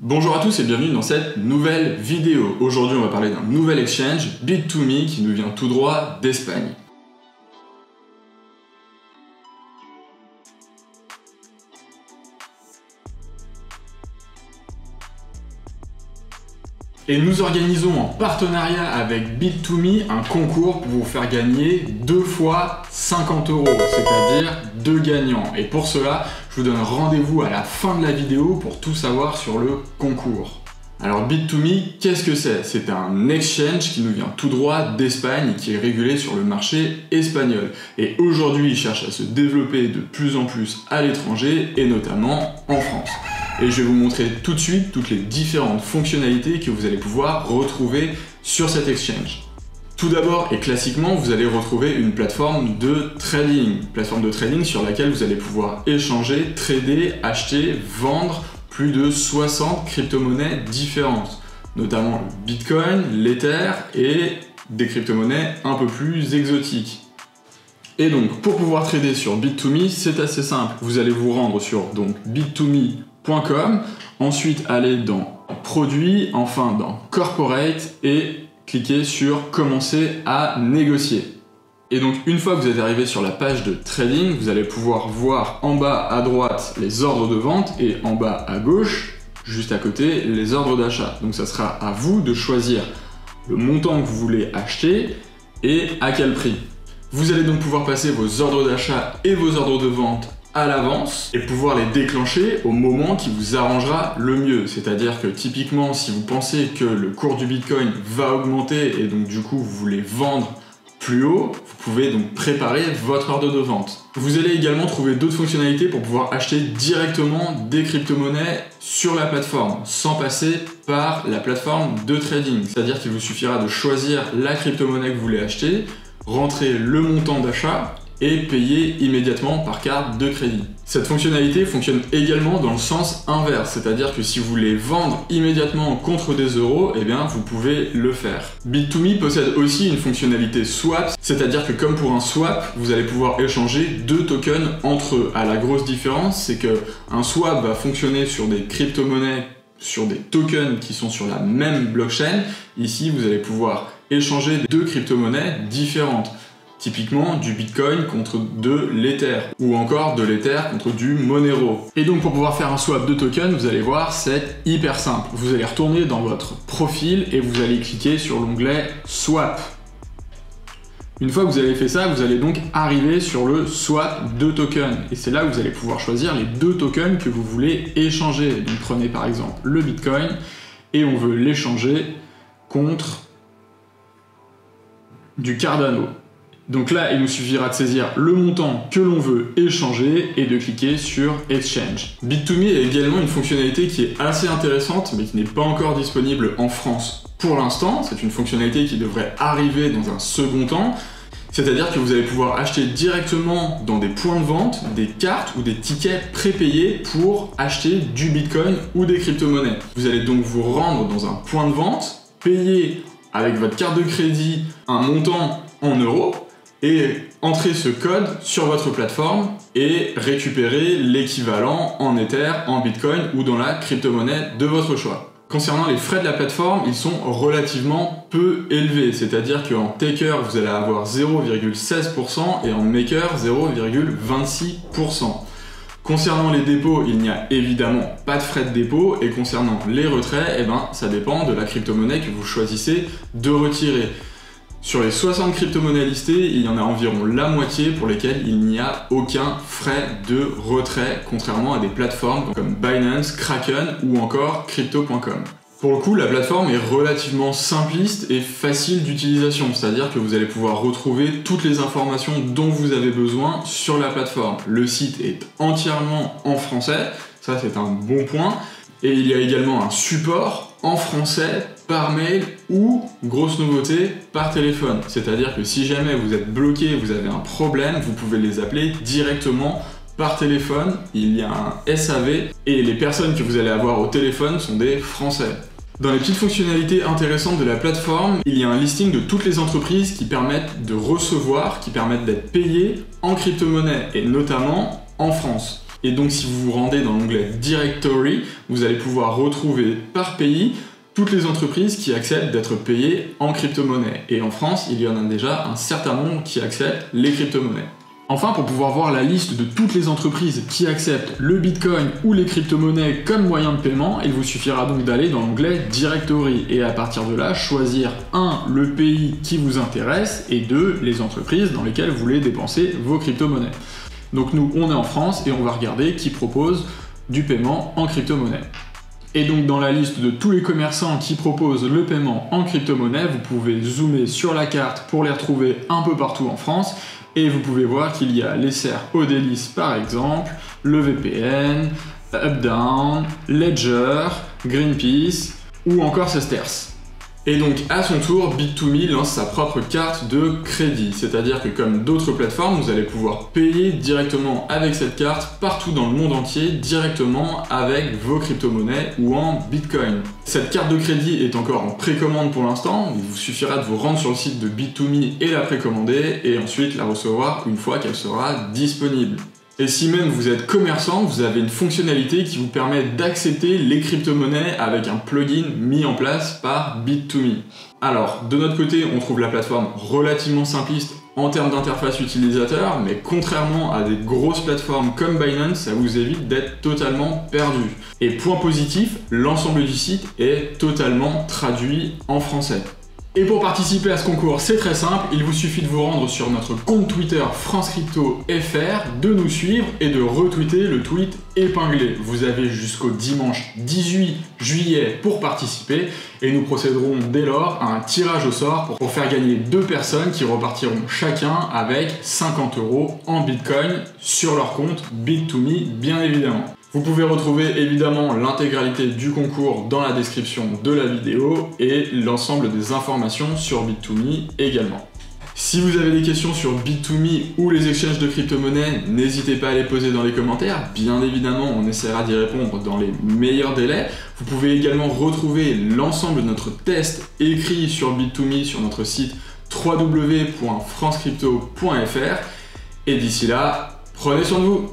Bonjour à tous et bienvenue dans cette nouvelle vidéo. Aujourd'hui on va parler d'un nouvel exchange, Bit2Me, qui nous vient tout droit d'Espagne. Et nous organisons en partenariat avec Bit2Me un concours pour vous faire gagner 2 fois 50 €, c'est-à-dire 2 gagnants. Et pour cela, je vous donne rendez-vous à la fin de la vidéo pour tout savoir sur le concours. Alors Bit2Me, qu'est-ce que c'est? C'est un exchange qui nous vient tout droit d'Espagne et qui est régulé sur le marché espagnol. Et aujourd'hui, il cherche à se développer de plus en plus à l'étranger et notamment en France. Et je vais vous montrer tout de suite toutes les différentes fonctionnalités que vous allez pouvoir retrouver sur cet exchange. Tout d'abord et classiquement, vous allez retrouver une plateforme de trading sur laquelle vous allez pouvoir échanger, trader, acheter, vendre plus de 60 crypto-monnaies différentes, notamment le Bitcoin, l'Ether et des crypto-monnaies un peu plus exotiques. Et donc, pour pouvoir trader sur Bit2Me, c'est assez simple. Vous allez vous rendre sur bit2me.com, ensuite aller dans Produits, enfin dans Corporate et cliquer sur Commencer à négocier. Et donc une fois que vous êtes arrivé sur la page de trading, vous allez pouvoir voir en bas à droite les ordres de vente et en bas à gauche, juste à côté, les ordres d'achat. Donc ça sera à vous de choisir le montant que vous voulez acheter et à quel prix. Vous allez donc pouvoir passer vos ordres d'achat et vos ordres de vente à l'avance et pouvoir les déclencher au moment qui vous arrangera le mieux. C'est-à-dire que typiquement, si vous pensez que le cours du Bitcoin va augmenter et donc du coup vous voulez vendre plus haut, vous pouvez donc préparer votre ordre de vente. Vous allez également trouver d'autres fonctionnalités pour pouvoir acheter directement des crypto-monnaies sur la plateforme, sans passer par la plateforme de trading. C'est-à-dire qu'il vous suffira de choisir la crypto-monnaie que vous voulez acheter, rentrer le montant d'achat et payer immédiatement par carte de crédit. Cette fonctionnalité fonctionne également dans le sens inverse, c'est-à-dire que si vous voulez vendre immédiatement contre des euros, eh bien vous pouvez le faire. Bit2Me possède aussi une fonctionnalité swap, c'est-à-dire que comme pour un swap, vous allez pouvoir échanger 2 tokens entre eux. La grosse différence, c'est que un swap va fonctionner sur des crypto-monnaies, sur des tokens qui sont sur la même blockchain. Ici, vous allez pouvoir échanger 2 crypto-monnaies différentes. Typiquement du Bitcoin contre de l'Ether, ou encore de l'Ether contre du Monero. Et donc pour pouvoir faire un swap de tokens, vous allez voir, c'est hyper simple. Vous allez retourner dans votre profil et vous allez cliquer sur l'onglet Swap. Une fois que vous avez fait ça, vous allez donc arriver sur le swap de tokens. Et c'est là où vous allez pouvoir choisir les 2 tokens que vous voulez échanger. Donc prenez par exemple le Bitcoin et on veut l'échanger contre du Cardano. Donc là, il nous suffira de saisir le montant que l'on veut échanger et de cliquer sur Exchange. Bit2Me a également une fonctionnalité qui est assez intéressante, mais qui n'est pas encore disponible en France pour l'instant. C'est une fonctionnalité qui devrait arriver dans un second temps. C'est-à-dire que vous allez pouvoir acheter directement dans des points de vente des cartes ou des tickets prépayés pour acheter du Bitcoin ou des crypto-monnaies. Vous allez donc vous rendre dans un point de vente, payer avec votre carte de crédit un montant en euros, et entrer ce code sur votre plateforme et récupérer l'équivalent en Ether, en Bitcoin ou dans la crypto-monnaie de votre choix. Concernant les frais de la plateforme, ils sont relativement peu élevés, c'est-à-dire qu'en Taker, vous allez avoir 0,16% et en Maker, 0,26%. Concernant les dépôts, il n'y a évidemment pas de frais de dépôt, et concernant les retraits, eh ben, ça dépend de la crypto-monnaie que vous choisissez de retirer. Sur les 60 crypto-monnaies listées, il y en a environ la moitié pour lesquelles il n'y a aucun frais de retrait, contrairement à des plateformes comme Binance, Kraken ou encore Crypto.com. Pour le coup, la plateforme est relativement simpliste et facile d'utilisation, c'est-à-dire que vous allez pouvoir retrouver toutes les informations dont vous avez besoin sur la plateforme. Le site est entièrement en français, ça c'est un bon point, et il y a également un support en français par mail ou, grosse nouveauté, par téléphone. C'est-à-dire que si jamais vous êtes bloqué, vous avez un problème, vous pouvez les appeler directement par téléphone. Il y a un SAV et les personnes que vous allez avoir au téléphone sont des Français. Dans les petites fonctionnalités intéressantes de la plateforme, il y a un listing de toutes les entreprises qui permettent de recevoir, qui permettent d'être payées en crypto-monnaie et notamment en France. Et donc si vous vous rendez dans l'onglet Directory, vous allez pouvoir retrouver par pays toutes les entreprises qui acceptent d'être payées en crypto-monnaie. Et en France, il y en a déjà un certain nombre qui acceptent les crypto-monnaies. Enfin, pour pouvoir voir la liste de toutes les entreprises qui acceptent le Bitcoin ou les crypto-monnaies comme moyen de paiement, il vous suffira donc d'aller dans l'onglet Directory et à partir de là, choisir 1. Le pays qui vous intéresse et 2. Les entreprises dans lesquelles vous voulez dépenser vos crypto-monnaies. Donc nous, on est en France et on va regarder qui propose du paiement en crypto-monnaie. Et donc dans la liste de tous les commerçants qui proposent le paiement en crypto-monnaie, vous pouvez zoomer sur la carte pour les retrouver un peu partout en France. Et vous pouvez voir qu'il y a les serres Odélis par exemple, le VPN, Updown, Ledger, Greenpeace ou encore Sesterce. Et donc à son tour, Bit2Me lance sa propre carte de crédit, c'est-à-dire que comme d'autres plateformes, vous allez pouvoir payer directement avec cette carte partout dans le monde entier, directement avec vos crypto-monnaies ou en Bitcoin. Cette carte de crédit est encore en précommande pour l'instant, il vous suffira de vous rendre sur le site de Bit2Me et la précommander, et ensuite la recevoir une fois qu'elle sera disponible. Et si même vous êtes commerçant, vous avez une fonctionnalité qui vous permet d'accepter les crypto-monnaies avec un plugin mis en place par Bit2Me. Alors, de notre côté, on trouve la plateforme relativement simpliste en termes d'interface utilisateur, mais contrairement à des grosses plateformes comme Binance, ça vous évite d'être totalement perdu. Et point positif, l'ensemble du site est totalement traduit en français. Et pour participer à ce concours, c'est très simple, il vous suffit de vous rendre sur notre compte Twitter FranceCryptoFR, de nous suivre et de retweeter le tweet épinglé. Vous avez jusqu'au dimanche 18 juillet pour participer et nous procéderons dès lors à un tirage au sort pour faire gagner 2 personnes qui repartiront chacun avec 50 € en Bitcoin sur leur compte Bit2Me bien évidemment. Vous pouvez retrouver évidemment l'intégralité du concours dans la description de la vidéo et l'ensemble des informations sur Bit2Me également. Si vous avez des questions sur Bit2Me ou les exchanges de crypto-monnaies, n'hésitez pas à les poser dans les commentaires. Bien évidemment, on essaiera d'y répondre dans les meilleurs délais. Vous pouvez également retrouver l'ensemble de notre test écrit sur Bit2Me sur notre site www.francecrypto.fr. Et d'ici là, prenez soin de vous!